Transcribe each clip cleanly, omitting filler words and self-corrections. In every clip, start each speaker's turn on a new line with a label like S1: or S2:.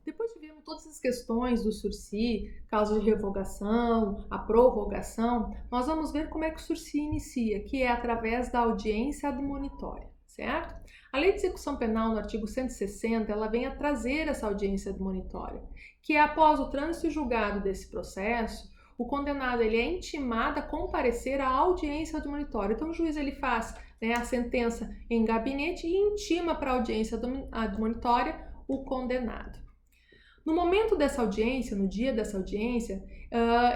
S1: Depois de vermos todas as questões do sursi, causa de revogação, a prorrogação, nós vamos ver como é que o sursi inicia, que é através da audiência admonitória, certo? A Lei de Execução Penal, no artigo 160, ela vem a trazer essa audiência admonitória, que é após o trânsito e julgado desse processo, o condenado ele é intimado a comparecer à audiência admonitória. Então, o juiz ele faz a sentença em gabinete e intima para a audiência admonitória o condenado. No momento dessa audiência, no dia dessa audiência,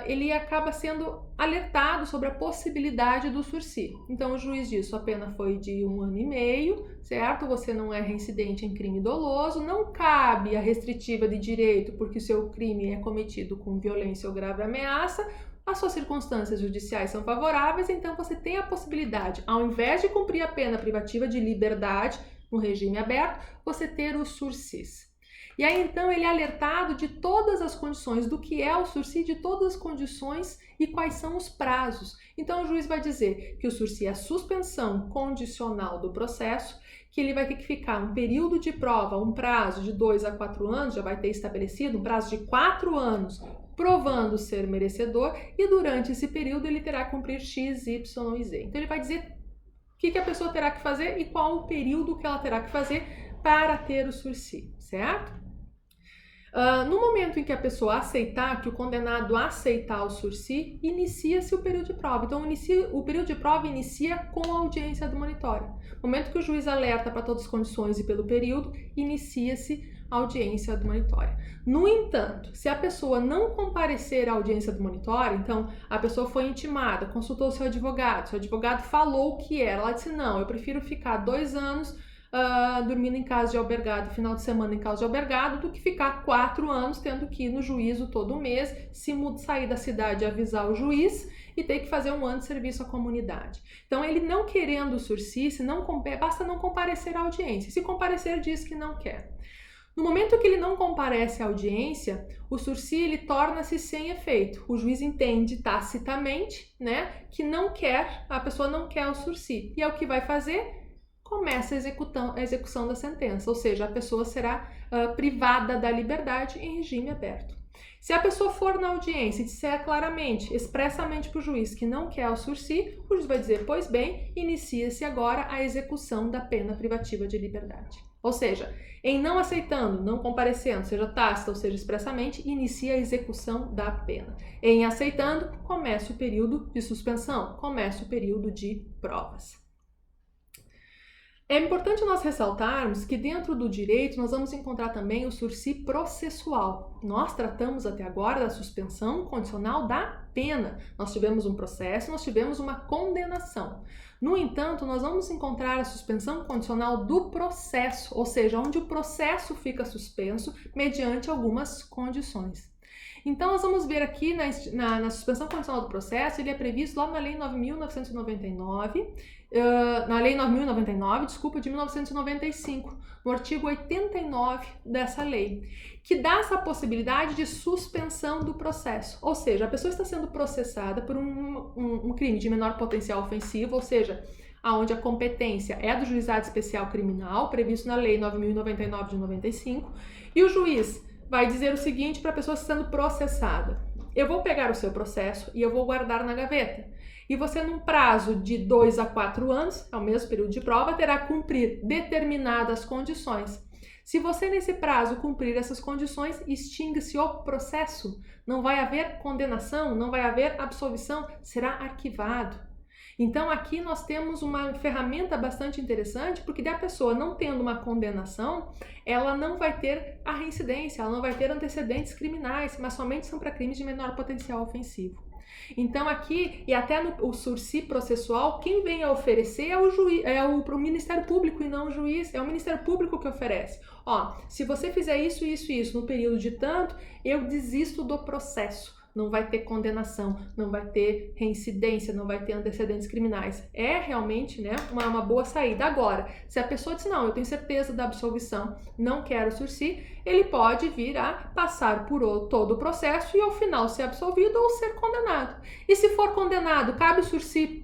S1: ele acaba sendo alertado sobre a possibilidade do sursi. Então, o juiz diz, sua pena foi de 1 ano e meio, certo? Você não é reincidente em crime doloso, não cabe a restritiva de direito porque o seu crime é cometido com violência ou grave ameaça, as suas circunstâncias judiciais são favoráveis, então você tem a possibilidade, ao invés de cumprir a pena privativa de liberdade no regime aberto, você ter os sursis. E aí, então, ele é alertado de todas as condições, do que é o sursi, de todas as condições e quais são os prazos. Então, o juiz vai dizer que o sursi é a suspensão condicional do processo, que ele vai ter que ficar um período de prova, um prazo de 2 a 4 anos, já vai ter estabelecido um prazo de 4 anos, provando ser merecedor, e durante esse período ele terá que cumprir X, Y e Z. Então, ele vai dizer o que a pessoa terá que fazer e qual o período que ela terá que fazer para ter o sursi, certo? No momento em que a pessoa aceitar, que o condenado aceitar o sursi, inicia-se o período de prova. Então, o período de prova inicia com a audiência admonitória. No momento que o juiz alerta para todas as condições e pelo período, inicia-se a audiência admonitória. No entanto, se a pessoa não comparecer à audiência admonitória, então a pessoa foi intimada, consultou seu advogado falou o que era, ela disse, não, eu prefiro ficar 2 anos dormindo em casa de albergado, final de semana em casa de albergado, do que ficar 4 anos tendo que ir no juízo todo mês, sair da cidade e avisar o juiz e ter que fazer 1 ano de serviço à comunidade. Então, ele não querendo o sursi, basta não comparecer à audiência. Se comparecer, diz que não quer. No momento que ele não comparece à audiência, o sursi ele torna-se sem efeito. O juiz entende tacitamente, que a pessoa não quer o sursi. E é o que vai fazer? Começa a execução da sentença, ou seja, a pessoa será privada da liberdade em regime aberto. Se a pessoa for na audiência e disser claramente, expressamente para o juiz que não quer o sursi, o juiz vai dizer, pois bem, inicia-se agora a execução da pena privativa de liberdade. Ou seja, em não aceitando, não comparecendo, seja tácita ou seja expressamente, inicia a execução da pena. Em aceitando, começa o período de suspensão, começa o período de provas. É importante nós ressaltarmos que dentro do direito nós vamos encontrar também o sursi processual. Nós tratamos até agora da suspensão condicional da pena. Nós tivemos um processo, nós tivemos uma condenação. No entanto, nós vamos encontrar a suspensão condicional do processo, ou seja, onde o processo fica suspenso mediante algumas condições. Então, nós vamos ver aqui na suspensão condicional do processo, ele é previsto lá na Lei 9.999, de 1995, no artigo 89 dessa lei, que dá essa possibilidade de suspensão do processo. Ou seja, a pessoa está sendo processada por um crime de menor potencial ofensivo, ou seja, onde a competência é do Juizado Especial Criminal, previsto na Lei 9.099 de 95, e o juiz vai dizer o seguinte para a pessoa sendo processada: eu vou pegar o seu processo e eu vou guardar na gaveta. E você, num prazo de 2 a 4 anos, é o mesmo período de prova, terá que cumprir determinadas condições. Se você, nesse prazo, cumprir essas condições, extingue-se o processo. Não vai haver condenação, não vai haver absolvição, será arquivado. Então, aqui nós temos uma ferramenta bastante interessante, porque da pessoa não tendo uma condenação, ela não vai ter a reincidência, ela não vai ter antecedentes criminais, mas somente são para crimes de menor potencial ofensivo. Então, aqui, e até no sursi processual, quem vem a oferecer é o Ministério Público e não o juiz, é o Ministério Público que oferece. Se você fizer isso, isso e isso no período de tanto, eu desisto do processo. Não vai ter condenação, não vai ter reincidência, não vai ter antecedentes criminais. É realmente uma boa saída. Agora, se a pessoa diz, não, eu tenho certeza da absolvição, não quero sursi, ele pode vir a passar por todo o processo e ao final ser absolvido ou ser condenado. E se for condenado, cabe o sursi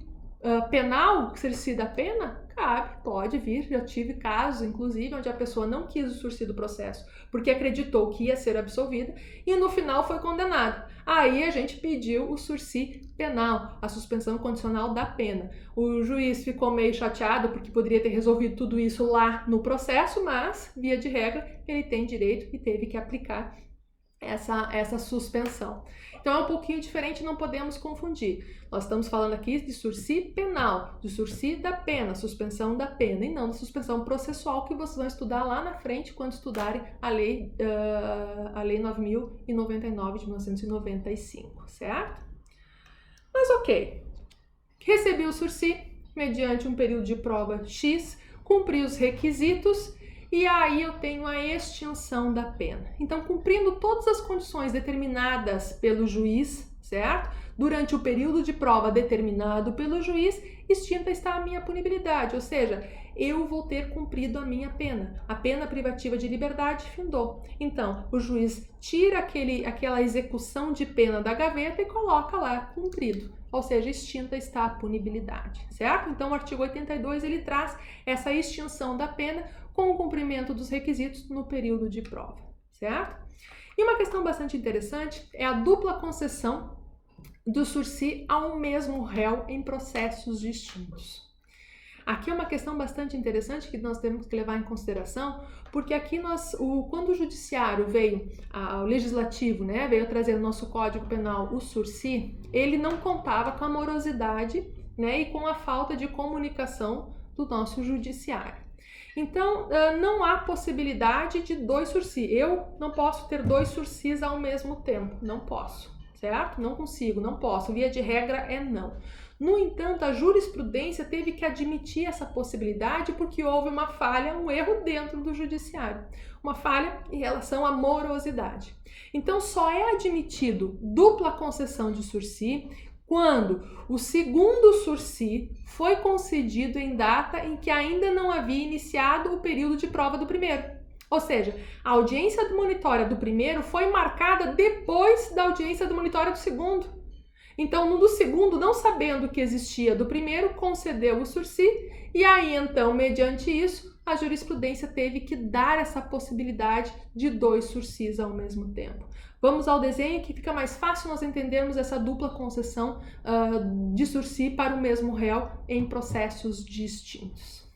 S1: penal, sursi da pena? Cabe, pode vir. Já tive casos, inclusive, onde a pessoa não quis o sursi do processo porque acreditou que ia ser absolvida e no final foi condenada. Aí a gente pediu o sursi penal, a suspensão condicional da pena. O juiz ficou meio chateado porque poderia ter resolvido tudo isso lá no processo, mas, via de regra, ele tem direito e teve que aplicar essa suspensão. Então é um pouquinho diferente, não podemos confundir. Nós estamos falando aqui de sursi penal, de sursi da pena, suspensão da pena, e não da suspensão processual que vocês vão estudar lá na frente quando estudarem a Lei 9.099 de 1995, certo? Mas ok, recebi o sursi mediante um período de prova X, cumpri os requisitos, e aí eu tenho a extinção da pena. Então, cumprindo todas as condições determinadas pelo juiz, certo? Durante o período de prova determinado pelo juiz, extinta está a minha punibilidade, ou seja, eu vou ter cumprido a minha pena. A pena privativa de liberdade findou. Então, o juiz tira aquela execução de pena da gaveta e coloca lá, cumprido. Ou seja, extinta está a punibilidade, certo? Então, o artigo 82, ele traz essa extinção da pena com o cumprimento dos requisitos no período de prova, certo? E uma questão bastante interessante é a dupla concessão do sursi ao mesmo réu em processos distintos. Aqui é uma questão bastante interessante que nós temos que levar em consideração, porque aqui quando o judiciário veio, o legislativo, né, veio trazer no nosso Código Penal o sursi, ele não contava com a morosidade, né, e com a falta de comunicação do nosso judiciário. Então, não há possibilidade de dois sursi. Eu não posso ter dois sursis ao mesmo tempo. Não posso, certo? Não consigo, não posso. Via de regra é não. No entanto, a jurisprudência teve que admitir essa possibilidade porque houve uma falha, um erro dentro do judiciário. Uma falha em relação à morosidade. Então, só é admitido dupla concessão de sursi quando o segundo sursi foi concedido em data em que ainda não havia iniciado o período de prova do primeiro. Ou seja, a audiência admonitória do primeiro foi marcada depois da audiência admonitória do segundo. Então, no do segundo, não sabendo que existia do primeiro, concedeu o sursi, e aí, então, mediante isso, a jurisprudência teve que dar essa possibilidade de dois sursis ao mesmo tempo. Vamos ao desenho que fica mais fácil nós entendermos essa dupla concessão de sursi para o mesmo réu em processos distintos.